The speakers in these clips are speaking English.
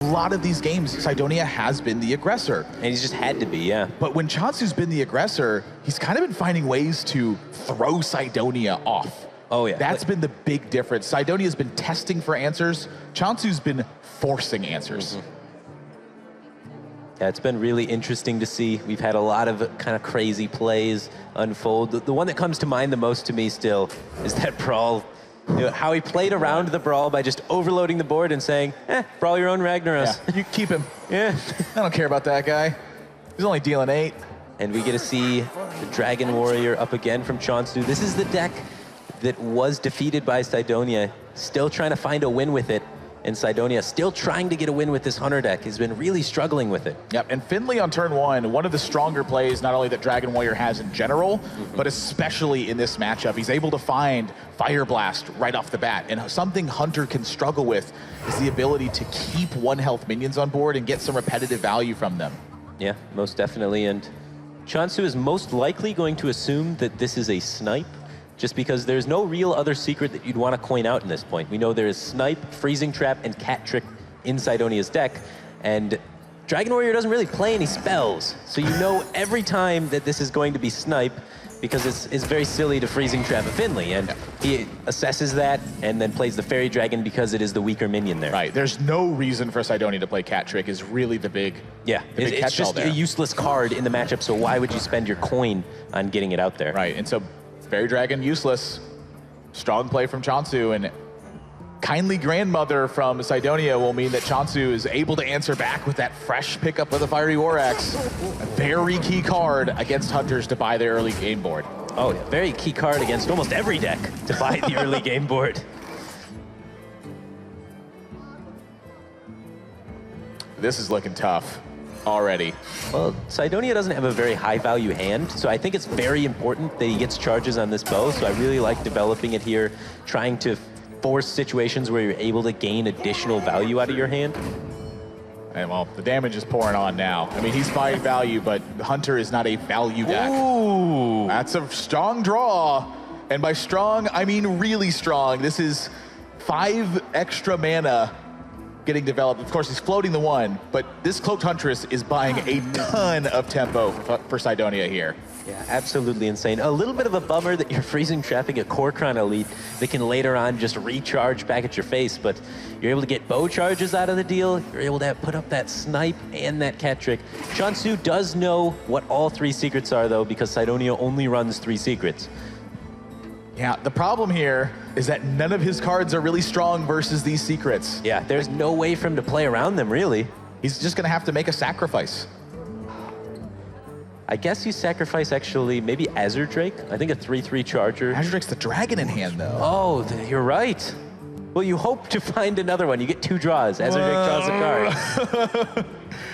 lot of these games, Cydonia has been the aggressor. And he's just had to be, yeah. But when Che0nsu's been the aggressor, he's kind of been finding ways to throw Cydonia off. Oh, yeah. That's been the big difference. Cydonia's been testing for answers. Che0nsu's been forcing answers. Yeah, it's been really interesting to see. We've had a lot of kind of crazy plays unfold. The one that comes to mind the most to me still is that brawl. You know, how he played around the brawl by just overloading the board and saying, brawl your own Ragnaros. Yeah, you keep him. Yeah. I don't care about that guy. He's only dealing 8. And we get to see the Dragon Warrior up again from Che0nsu. This is the deck that was defeated by Cydonia, still trying to find a win with it. And Cydonia still trying to get a win with this Hunter deck. Has been really struggling with it. Yep, and Finley on turn 1, one of the stronger plays not only that Dragon Warrior has in general, but especially in this matchup. He's able to find Fire Blast right off the bat. And something Hunter can struggle with is the ability to keep 1 health minions on board and get some repetitive value from them. Yeah, most definitely. And Che0nsu is most likely going to assume that this is a snipe, just because there's no real other secret that you'd want to coin out in this point. We know there is Snipe, Freezing Trap, and Cat Trick in Cydonia's deck, and Dragon Warrior doesn't really play any spells, so you know every time that this is going to be Snipe, because it's very silly to Freezing Trap a Finley, and he assesses that and then plays the Fairy Dragon because it is the weaker minion there. Right, there's no reason for Cydonia to play Cat Trick is really the big it's just a useless card in the matchup, so why would you spend your coin on getting it out there? Right, and so Fairy Dragon, useless. Strong play from Che0nsu, and Kindly Grandmother from Cydonia will mean that Che0nsu is able to answer back with that fresh pickup of the Fiery War Axe. A very key card against Hunters to buy their early game board. Oh, yeah. Very key card against almost every deck to buy the early game board. This is looking tough already. Well, Cydonia doesn't have a very high value hand, so I think it's very important that he gets charges on this bow, so I really like developing it here, trying to force situations where you're able to gain additional value out of your hand. And well, the damage is pouring on now. I mean, he's buying value, but Hunter is not a value deck. Ooh! That's a strong draw. And by strong, I mean really strong. This is 5 extra mana getting developed. Of course, he's floating the 1, but this Cloaked Huntress is buying a ton of tempo for Cydonia here. Yeah, absolutely insane. A little bit of a bummer that you're Freezing Trapping a Kor'kron Elite that can later on just recharge back at your face, but you're able to get bow charges out of the deal. You're able to put up that Snipe and that Cat Trick. Che0nsu does know what all 3 secrets are, though, because Cydonia only runs 3 secrets. Yeah, the problem here is that none of his cards are really strong versus these secrets. Yeah, there's no way for him to play around them, really. He's just gonna have to make a sacrifice. I guess you sacrifice, actually, maybe Azure Drake. I think a 3/3 charger. Azure Drake's the dragon in hand, though. Oh, you're right. Well, you hope to find another one. You get 2 draws. Azure Drake draws a card.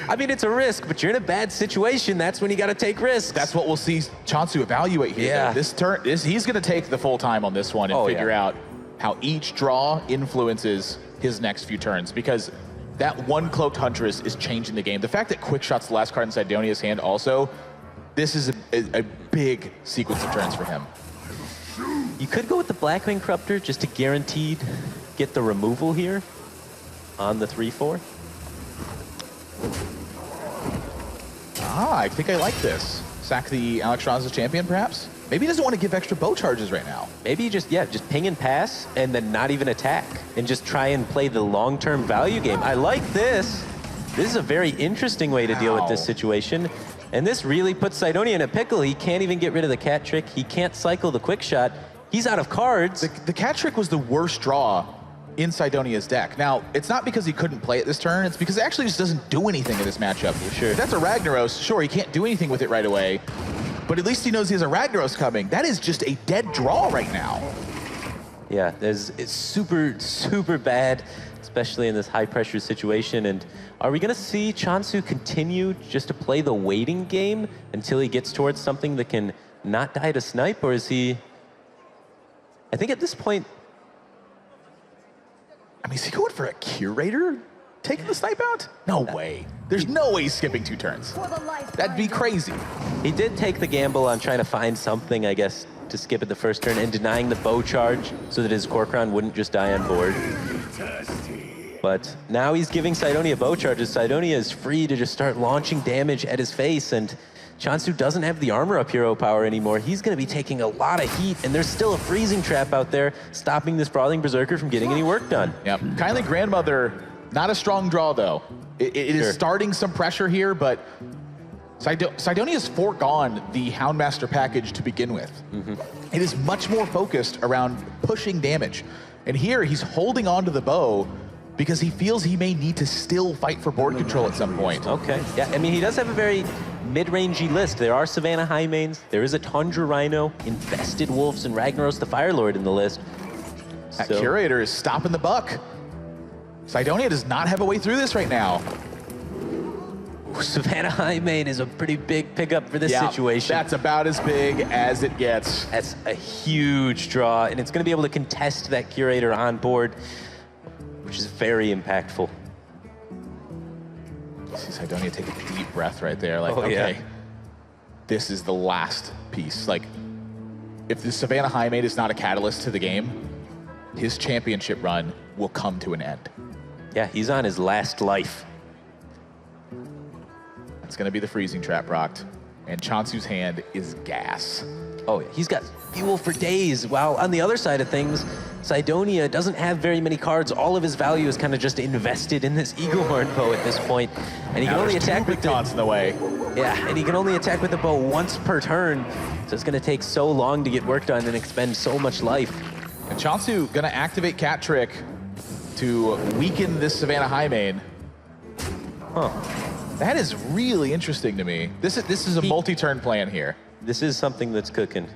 I mean, it's a risk, but you're in a bad situation. That's when you got to take risks. That's what we'll see Che0nsu evaluate here. Yeah. Though. This turn, he's going to take the full time on this one and figure out how each draw influences his next few turns, because that 1 Cloaked Huntress is changing the game. The fact that Quick Shot's the last card in Cydonia's hand also, this is a big sequence of turns for him. You could go with the Blackwing Corruptor just to guaranteed get the removal here on the 3/4. Ah, I think I like this. Sack the Alex Ron's champion, perhaps? Maybe he doesn't want to give extra bow charges right now. Maybe just ping and pass and then not even attack and just try and play the long-term value game. I like this. This is a very interesting way to deal with this situation. And this really puts Cydonia in a pickle. He can't even get rid of the Cat Trick. He can't cycle the Quick Shot. He's out of cards. The Cat Trick was the worst draw in Cydonia's deck. Now, it's not because he couldn't play it this turn, it's because it actually just doesn't do anything in this matchup. Sure. If that's a Ragnaros, sure, he can't do anything with it right away, but at least he knows he has a Ragnaros coming. That is just a dead draw right now. Yeah, it's super, super bad, especially in this high-pressure situation. And are we going to see Che0nsu continue just to play the waiting game until he gets towards something that can not die to Snipe, or is he... I think at this point... I mean, is he going for a Curator taking the Snipe out? No way. There's no way he's skipping 2 turns. That'd be crazy. He did take the gamble on trying to find something, I guess, to skip it the first turn and denying the bow charge so that his Kor'kron wouldn't just die on board. But now he's giving Cydonia bow charges. Cydonia is free to just start launching damage at his face, and Che0nsu doesn't have the armor up hero power anymore. He's going to be taking a lot of heat, and there's still a freezing trap out there stopping this Brawling Berserker from getting any work done. Yep. Kindly Grandmother, not a strong draw, though. It is starting some pressure here, but Cydonia's foregone the Houndmaster package to begin with. It is much more focused around pushing damage. And here, he's holding on to the bow because he feels he may need to still fight for board control at some point. Okay, yeah, I mean, he does have a very mid-rangey list. There are Savannah High Mains, there is a Tundra Rhino, Infested Wolves, and Ragnaros the Firelord in the list. That Curator is stopping the buck. Cydonia does not have a way through this right now. Savannah High Main is a pretty big pickup for this situation. That's about as big as it gets. That's a huge draw, and it's going to be able to contest that Curator on board, which is very impactful. See Cydonia take a deep breath right there, like, okay, this is the last piece. Like, if the Savannah High Maid is not a catalyst to the game, his championship run will come to an end. Yeah, he's on his last life. It's going to be the freezing trap rocked, and Che0nsu's hand is gas. Oh, yeah. He's got fuel for days, while on the other side of things, Cydonia doesn't have very many cards. All of his value is kind of just invested in this Eagle Horn bow at this point, and he can only attack with the in the way. Yeah, and he can only attack with the bow once per turn, so it's going to take so long to get work done and expend so much life. And Che0nsu going to activate Cat Trick to weaken this Savannah High Main. That is really interesting to me. This is a multi-turn plan here. This is something that's cooking.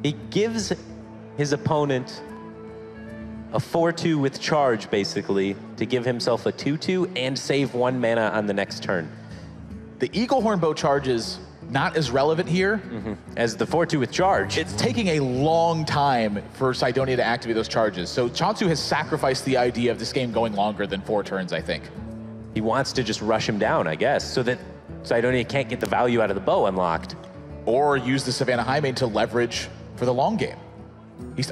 He gives his opponent a 4-2 with charge, basically, to give himself a 2-2 and save 1 mana on the next turn. The Eagle Horn bow charge is not as relevant here as the 4-2 with charge. It's taking a long time for Cydonia to activate those charges. So Che0nsu has sacrificed the idea of this game going longer than 4 turns, I think. He wants to just rush him down, I guess, so that Cydonia can't get the value out of the bow unlocked. Or use the Savannah High Maid to leverage for the long game.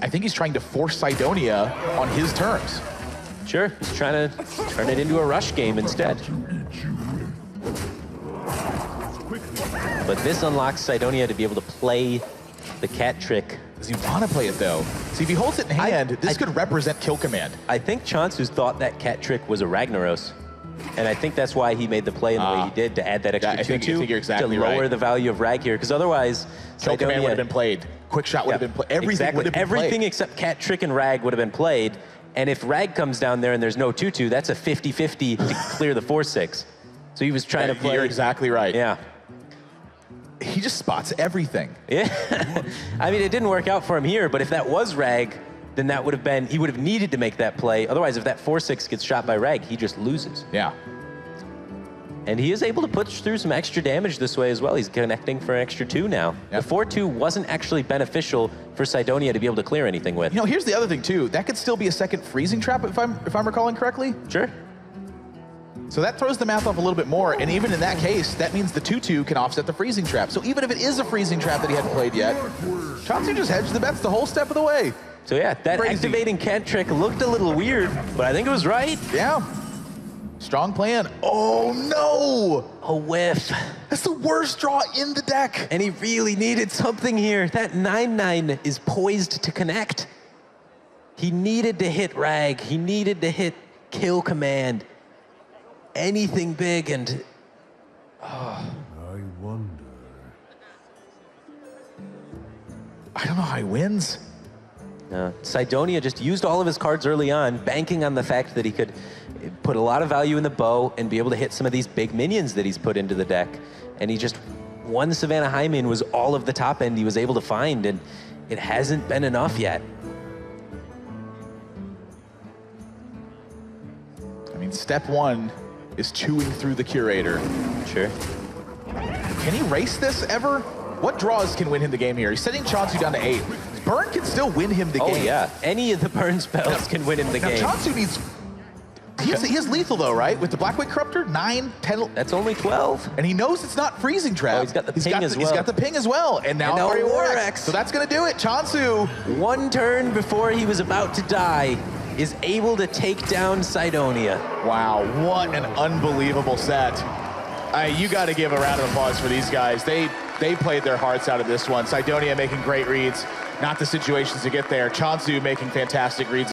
I think he's trying to force Cydonia on his terms. Sure, he's trying to turn it into a rush game instead. But this unlocks Cydonia to be able to play the Cat Trick. Does he want to play it, though? See, if he holds it in hand, this could represent kill command. I think Che0nsu's thought that Cat Trick was a Ragnaros. And I think that's why he made the play in the way he did, to add that extra 2-2 to lower the value of Rag here. Because otherwise, Kill command would have been played. Quick shot would have been played. Everything would have been played. Everything except Cat Trick and Rag would have been played. And if Rag comes down there and there's no 2-2, that's a 50-50 to clear the 4-6. So he was trying to play. You're exactly right. Yeah. He just spots everything. Yeah. I mean, it didn't work out for him here, but if that was Rag, then that would have been, he would have needed to make that play. Otherwise, if that 4-6 gets shot by Rag, he just loses. Yeah. And he is able to push through some extra damage this way as well. He's connecting for an extra 2 now. Yep. The 4-2 wasn't actually beneficial for Cydonia to be able to clear anything with. You know, here's the other thing too. That could still be a second freezing trap if I'm recalling correctly. Sure. So that throws the math off a little bit more, and even in that case, that means the 2-2 can offset the freezing trap. So even if it is a freezing trap that he hadn't played yet, Che0nsu just hedged the bets the whole step of the way. So yeah, that activating Cat Trick looked a little weird, but I think it was right. Yeah. Strong plan. Oh no! A whiff. That's the worst draw in the deck. And he really needed something here. That 9-9 is poised to connect. He needed to hit Rag. He needed to hit Kill Command. Anything big, and I wonder. I don't know how he wins. Cydonia just used all of his cards early on, banking on the fact that he could put a lot of value in the bow and be able to hit some of these big minions that he's put into the deck. And he just, one Savannah High Main was all of the top end he was able to find, and it hasn't been enough yet. I mean, step 1 is chewing through the Curator. Sure. Can he race this ever? What draws can win him the game here? He's setting Che0nsu down to 8. Burn can still win him the game. Oh yeah, any of the burn spells can win him the game. Che0nsu needs... He has lethal though, right? With the Blackwing Corruptor, 9, 10... That's only 12. And he knows it's not freezing trap. Oh, he's got the ping as well. He's got the ping as well. And now War X. So that's going to do it. Che0nsu. 1 turn before he was about to die. is able to take down Cydonia. Wow, what an unbelievable set. You got to give a round of applause for these guys. They played their hearts out of this one. Cydonia making great reads, not the situations to get there. Che0nsu making fantastic reads.